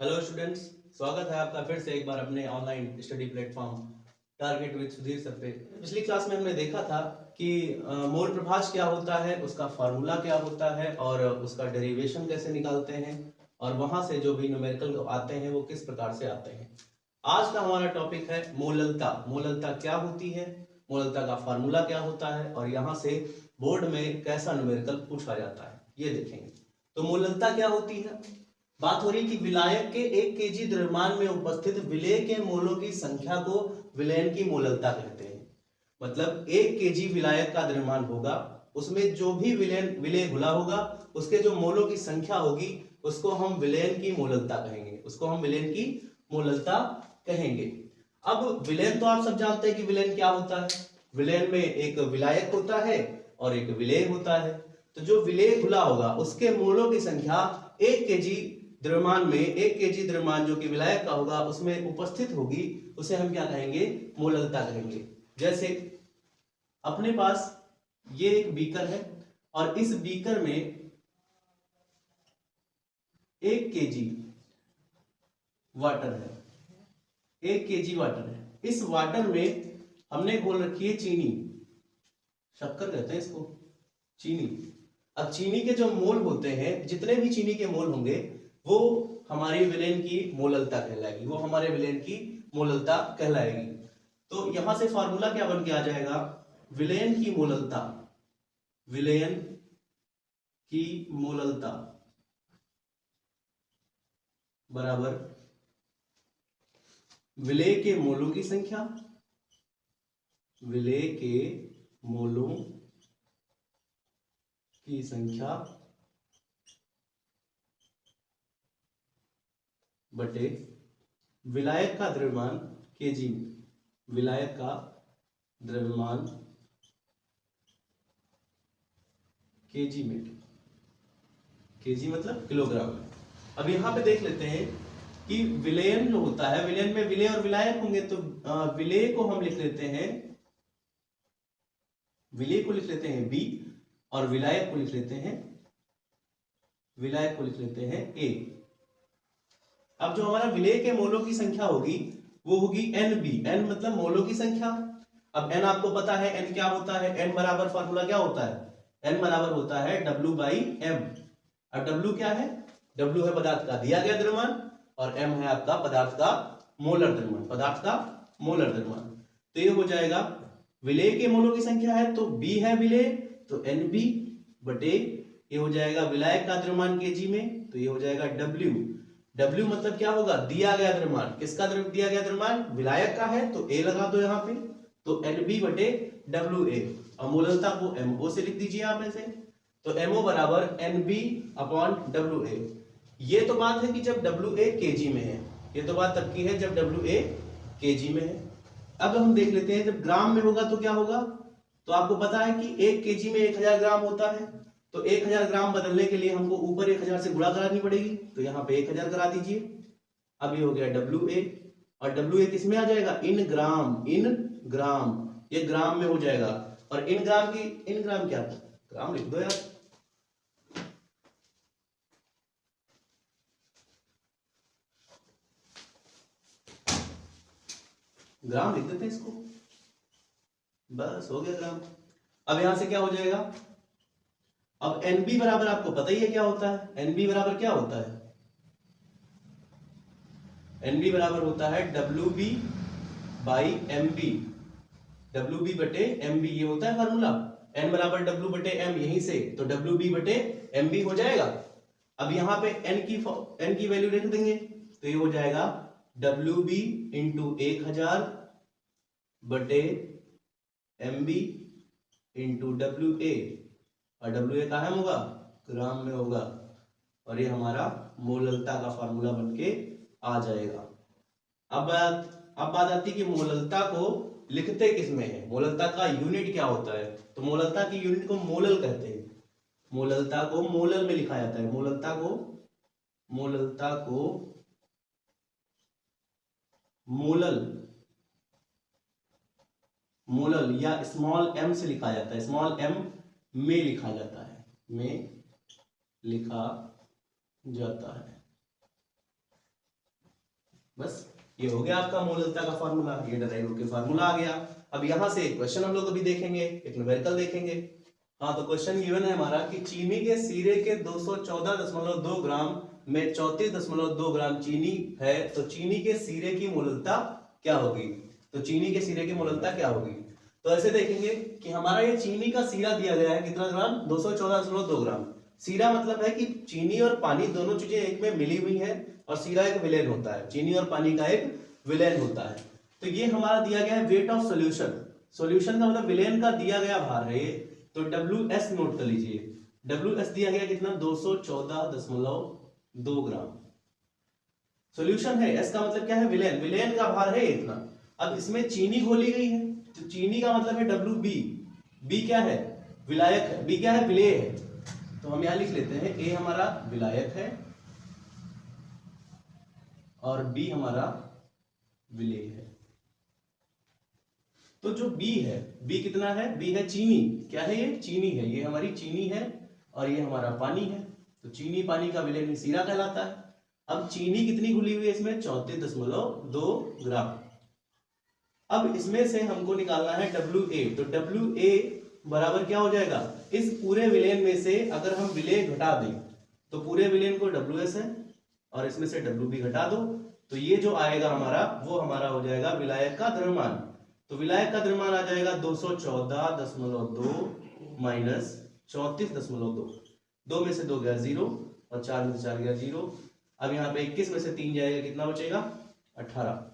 Hello students, स्वागत है आपका फिर से एक बार अपने online study platform target with Sudhir sir पे। पिछली क्लास में हमने देखा था कि मोल प्रभाज क्या होता है, उसका फार्मूला क्या होता है और उसका डेरिवेशन कैसे निकालते हैं और वहां से जो भी न्यूमेरिकल आते हैं वो किस प्रकार से आते हैं। आज का हमारा टॉपिक है मोललता। मोललता क्या होती है, मोललता का फार्मूला क्या होता है और यहाँ से बोर्ड में कैसा न्यूमेरिकल पूछा जाता है ये देखेंगे। तो मोललता क्या होती है? बात हो रही कि विलायक के 1 केजी द्रव्यमान में उपस्थित विलेय के मोलों की संख्या को विलयन की मोललता कहते हैं। मतलब 1 केजी विलायक का द्रव्यमान होगा, उसमें जो भी विलेय घुला होगा उसके जो मोलों की संख्या होगी उसको हम विलयन की मोललता कहेंगे, उसको हम विलयन की मोललता कहेंगे। अब विलयन तो आप सब जानते हैं कि विलयन क्या होता है। विलयन में एक विलायक होता है और एक विलेय होता है। तो जो विलेय घुला होगा उसके मोलों की संख्या 1 केजी द्रव्यमान में 1 केजी द्रव्यमान जो कि विलायक का होगा उसमें उपस्थित होगी, उसे हम क्या कहेंगे? मोललता कहेंगे। जैसे अपने पास ये एक बीकर है और इस बीकर में 1 केजी वाटर है, 1 केजी वाटर है। इस वाटर में हमने घोल रखी है चीनी, शक्कर कहते हैं इसको, चीनी। अब चीनी के जो मोल होते हैं, जितने भी चीनी के मोल होंगे वो हमारी विलेन की मोललता कहलाएगी, वो हमारे विलेन की मोललता कहलाएगी। तो यहां से फार्मूला क्या बन के आ जाएगा? विलेन की मोललता, विलेन की मोललता बराबर विलेय के मोलों की संख्या, विलेय के मोलों की संख्या बटे विलायक का द्रव्यमान केजी में, विलायक का द्रव्यमान केजी में, केजी मतलब किलोग्राम में। अब यहां पे देख लेते हैं कि विलयन जो होता है, विलयन में विलेय और विलायक होंगे। तो विलेय को हम लिख लेते हैं, विलेय को लिख लेते हैं बी और विलायक को लिख लेते हैं, विलायक को लिख लेते हैं ए। अब जो हमारा विलेय के मोलों की संख्या होगी वो होगी एन बी, एन मतलब मोलों की संख्या। अब एन आपको पता है एन क्या होता है, एन बराबर फार्मूला क्या होता है? एन बराबर होता है डब्ल्यू बाई एम। अब डब्ल्यू क्या है? डब्ल्यू है पदार्थ का दिया गया द्रव्यमान और एम है आपका पदार्थ का मोलर द्रव्यमान, पदार्थ का मोलर द्रव्यमान। तो ये हो जाएगा विलेय के मोलों की संख्या है तो बी है विलेय, तो एन बी बटे ये हो जाएगा विलायक का द्रव्यमान केजी में, तो ये हो जाएगा डब्ल्यू। डब्ल्यू मतलब क्या होगा? दिया गया द्रव्यमान। किसका दिया गया द्रव्यमान? विलायक का है तो ए लगा दो यहां पे, तो एन बी बटे डब्ल्यू ए। और मोललता को एमओ से लिख दीजिए आप ऐसे, तो एमओ बराबर N B upon W A. ये तो बात है कि जब डब्ल्यू ए केजी में है, ये तो बात तब की है जब डब्ल्यू ए केजी में है। अब हम देख लेते हैं जब ग्राम में होगा तो क्या होगा। तो आपको पता है कि 1 केजी में 1000 ग्राम होता है, तो 1000 ग्राम बदलने के लिए हमको ऊपर 1000 से गुणा करानी पड़ेगी, तो यहाँ पे 1000 करा दीजिए। अब ये हो गया डब्ल्यू ए, और डब्ल्यू ए किस में आ जाएगा? इन ग्राम, इन ग्राम, ये ग्राम में हो जाएगा। और इन ग्राम की, इन ग्राम क्या, ग्राम लिख दो यार, ग्राम लिख देते हैं इसको, बस हो गया ग्राम। अब यहां से क्या हो जाएगा? अब एनबी बराबर आपको पता ही है क्या होता है, एनबी बराबर क्या होता है? एनबी बराबर होता है W B by M B, W B बटे एम बी, ये होता है फार्मूला। एन बराबर डब्ल्यू बटे एम, यहीं से तो डब्ल्यू बी बटे एम बी हो जाएगा। अब यहां पे एन की वैल्यू लिख देंगे, तो ये हो जाएगा डब्ल्यू बी इंटू 1000 बटे M B into W A, और डब्ल्यू ए कहाँ में होगा? ग्राम में होगा। और ये हमारा मोललता का फार्मूला बनके आ जाएगा। अब बात आती है कि मोललता को लिखते किस में है, मोललता का यूनिट क्या होता है। तो मोललता की यूनिट को मोलल कहते हैं, मोललता को मोलल में लिखा जाता है, मोललता को, मोललता को मोलल, मोलल या स्मॉल एम से लिखा जाता है, स्मॉल एम में लिखा जाता है, में लिखा जाता है। बस ये हो गया आपका मोललता का फार्मूला, ये डराइव होकर फार्मूला आ गया। अब यहाँ से क्वेश्चन हम लोग अभी देखेंगे, एक न्यूमेरिकल देखेंगे। हाँ, तो क्वेश्चन गिवन है हमारा कि चीनी के सीरे के 214.2 ग्राम में 34.2 ग्राम चीनी है, तो चीनी के सीरे की मोललता क्या होगी? तो चीनी के सीरे की मोललता क्या होगी? तो ऐसे देखेंगे कि हमारा ये चीनी का सीरा दिया गया है कितना ग्राम? 214.2 ग्राम। सीरा मतलब है कि चीनी और पानी दोनों चीजें एक में मिली हुई है, और सीरा एक विलेन होता है, चीनी और पानी का एक विलेन होता है। तो ये हमारा दिया गया है वेट ऑफ सॉल्यूशन। सॉल्यूशन का मतलब विलेन का दिया गया भार है ये, तो WS नोट कर लीजिए। WS दिया गया कितना? 214.2 ग्राम। सॉल्यूशन है, S का मतलब क्या है? विलेन। विलेन का भार है इतना। अब इसमें चीनी घोली गई है, तो चीनी का मतलब है WB। B क्या है? विलायक है। B क्या है? विलेय है। तो हम यहां लिख लेते हैं A हमारा विलायक है और B हमारा विलेय है। तो जो B है, B कितना है? B है चीनी। क्या है ये? चीनी है। ये हमारी चीनी है और ये हमारा पानी है। तो चीनी पानी का विलयन सीरा कहलाता है। अब चीनी कितनी घुली हुई है इसमें? 34.2 ग्राम। अब इसमें से हमको निकालना है WA। तो WA बराबर क्या हो जाएगा? इस पूरे विलयन में से अगर हम विलेय घटा दें तो पूरे विलयन को WS है और इसमें से WB घटा दो, तो ये जो आएगा हमारा वो हमारा हो जाएगा विलायक का द्रव्यमान। तो विलायक का द्रव्यमान आ जाएगा 214.2 माइनस 34.2। 2 में से 2 गया 0 और 4 में से 4 गया 0। अब यहाँ पे 21 में से 3 जाएगा, कितना बचेगा? 18।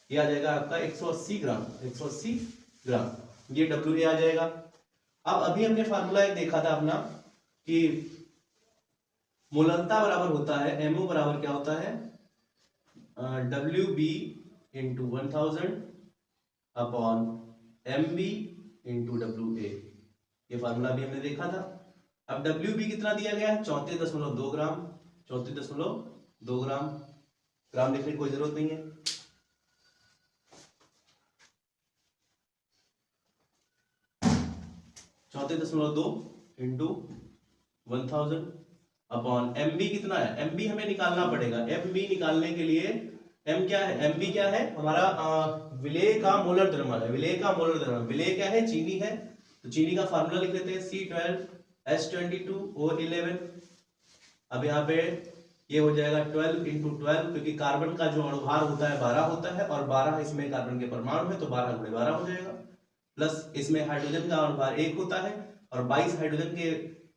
ये आ जाएगा आपका 180 ग्राम। 180 ग्राम ये WA आ जाएगा। अब अभी हमने फार्मूला एक देखा था अपना कि मोललता बराबर होता है MO बराबर क्या होता है? WB into 1000 upon MB into WA। ये फार्मूला भी हमने देखा था। अब WB कितना दिया गया है? 34.2 ग्राम। 34.2 ग्राम। ग्राम लिखने की कोई जरूरत नहीं है। .2 इंटू 1000 अपॉन MB कितना है? MB हमें निकालना पड़ेगा। MB निकालने के लिए M क्या है? MB क्या है? हमारा विलेय का मोलर द्रव्यमान है। विलेय का मोलर द्रव्यमान। विलेय क्या है? चीनी है। तो चीनी का फार्मूला लिख लेते हैं C12H22O11। अब यहाँ पे ये हो जाएगा 12 इंटू 12, क्योंकि कार्बन का जो अणुभार होता है 12 होता है और 12 इसमें कार्बन के परमाणु है, तो 12 गुणे 12 हो जाएगा। प्लस इसमें हाइड्रोजन का अणुभार 1 होता है और 22 हाइड्रोजन के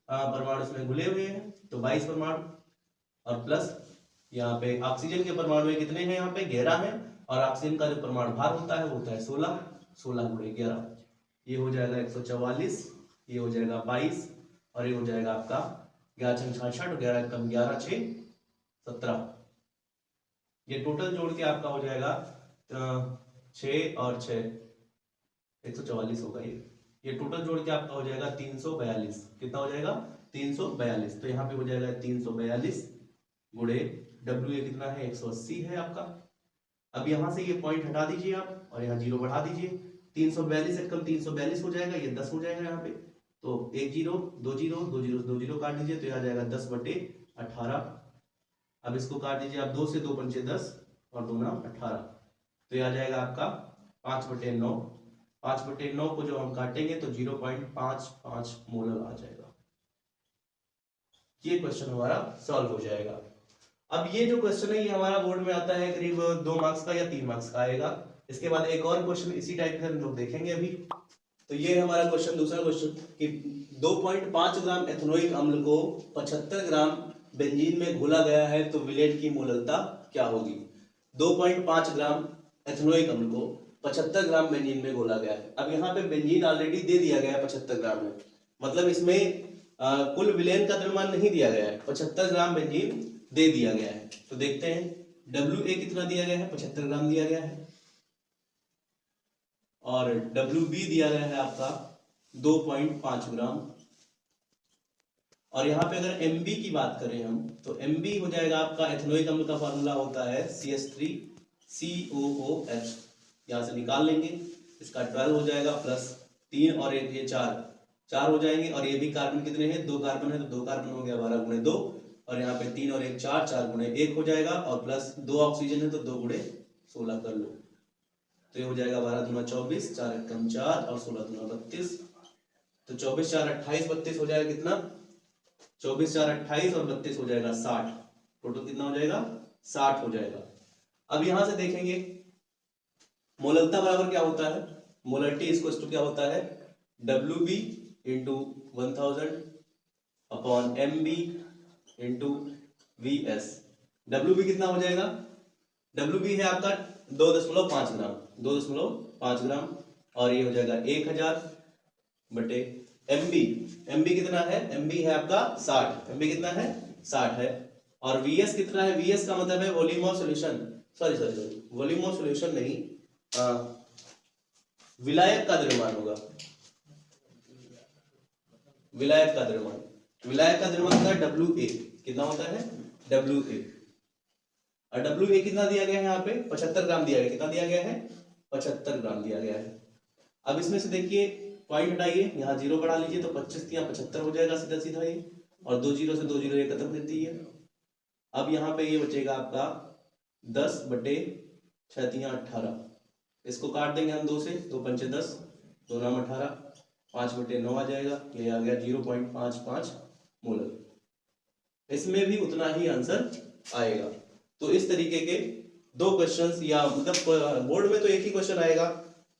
परमाणु इसमें घुले हुए हैं, तो 22 परमाणु। और प्लस यहाँ पे ऑक्सीजन के परमाणु कितने हैं? यहाँ पे 11 है, और ऑक्सीजन का जो परमाणु भार होता है वो होता है 16। 16 गुणे 11 ये हो जाएगा 144। ये हो जाएगा 22 और ये हो जाएगा आपका 11 छंग 66, 11 कम 11 6 17। ये टोटल जोड़ के आपका हो जाएगा 6 और 6 144 होगा। ये टोटल जोड़ के आपका हो जाएगा 342। कितना हो जाएगा? 342। तो यहाँ पे हो जाएगा 342 गुणे WA कितना है? 180 है आपका। अब यहाँ से ये पॉइंट हटा दीजिए आप और यहाँ 0 बढ़ा दीजिए। 342 से कम 342 हो जाएगा, ये 10 हो जाएगा यहाँ पे। तो 1 0 2 0 2 0 2 0 काट दीजिए, तो यह आ जाएगा 10/18। अब इसको काट दीजिए आप, 2 से 2 पंचे 10 और 2 9 18। तो यह आ जाएगा आपका 5/9। 5/9 को जो हम काटेंगे तो 0.55 मोलर आ जाएगा। ये क्वेश्चन हमारा सॉल्व हो जाएगा। अब ये जो क्वेश्चन है ये हमारा बोर्ड में आता है करीब 2 मार्क्स का या 3 मार्क्स का आएगा। इसके बाद एक और क्वेश्चन इसी टाइप का हम लोग देखेंगे अभी। तो ये हमारा क्वेश्चन, दूसरा क्वेश्चन कि 2.5 ग्राम एथेनोइक अम्ल को 75 ग्राम बेंजीन में घोला गया है, तो विलेन की मोललता क्या होगी? 2.5 ग्राम एथेनोइक अम्ल को 75 ग्राम बेंजीन में घोला गया है। अब यहाँ पे बेंजीन ऑलरेडी दे दिया गया है 75 ग्राम में, मतलब इसमें कुल विलेन का द्रव्यमान नहीं दिया गया है, 75 ग्राम बेंजीन दे दिया गया है। तो देखते हैं WA कितना दिया गया है? 75 ग्राम दिया गया है, और WB दिया गया है आपका 2.5 ग्राम। और यहाँ पे अगर MB की बात करें हम, तो MB हो जाएगा आपका, एथेनोइक अम्ल का फार्मूला होता है CH3COOH। यहाँ से निकाल लेंगे, इसका 12 हो जाएगा, प्लस 3 और 1 ये 4 हो जाएंगे। और ये भी कार्बन कितने हैं? 2 कार्बन है, तो 2 कार्बन हो गया 12 गुणे 2, और यहाँ पे 3 और 1 4, 4 गुणे 1 हो जाएगा, और प्लस 2 ऑक्सीजन है तो 2 गुणे 16 कर लो, तो ये हो जाएगा 12 दूना 24, 4 एकम 4 और 16 दूना 32, तो 24 4 28 32 हो जाएगा कितना, 24 4 28 और 32 हो जाएगा 60, टोटल कितना हो जाएगा 60 हो जाएगा। अब यहां से देखेंगे मोलरता बराबर क्या होता है, मोलरिटी इक्वल्स टू क्या होता है, WB into 1000 upon MB into VS। WB कितना हो जाएगा, WB है आपका 2.5 ग्राम, 2.5 ग्राम, और ये हो जाएगा 1000 बटे MB कितना है, MB है आपका 60, MB कितना है 60 है, और VS कितना है, VS का मतलब है volume of solution, sorry volume of solution नहीं, विलायक का द्रव्यमान होगा, विलायक का द्रव्यमान, विलायक का द्रव्यमान होता है WA, कितना होता है WA, और WA कितना दिया गया है यहाँ पे 75 ग्राम दिया गया, कितना दिया गया है 75 ग्राम दिया गया है। अब इसमें से देखिए पॉइंट हटाइए, यहाँ 0 बढ़ा लीजिए तो 25 यहाँ 75 हो जाएगा सीधा सीधा ये, और 2 0 से 2 0 ये खत्म देती है। अब यहाँ पे ये बचेगा आपका 10 बटे 6 18, इसको काट देंगे हम 2 से, 2 पंचे 10, 2 नाम 18, 5 बटे 9 आ जाएगा, ये आ गया 0.55 मोलर। इसमें भी उतना ही आंसर आएगा। तो इस तरीके के 2 क्वेश्चंस, या मतलब बोर्ड में तो एक ही क्वेश्चन आएगा,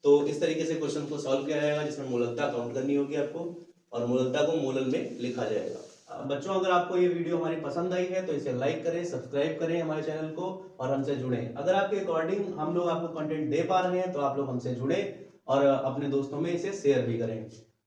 तो इस तरीके से क्वेश्चन को सॉल्व किया जाएगा, जिसमें मोलरता काउंट करनी होगी आपको, और मोलरता को मोलर में लिखा जाएगा। बच्चों अगर आपको ये वीडियो हमारी पसंद आई है तो इसे लाइक करें, सब्सक्राइब करें हमारे चैनल को, और हमसे जुड़ें। अगर आपके अकॉर्डिंग हम लोग आपको कंटेंट दे पा रहे हैं तो आप लोग हमसे जुड़े और अपने दोस्तों में इसे शेयर भी करें।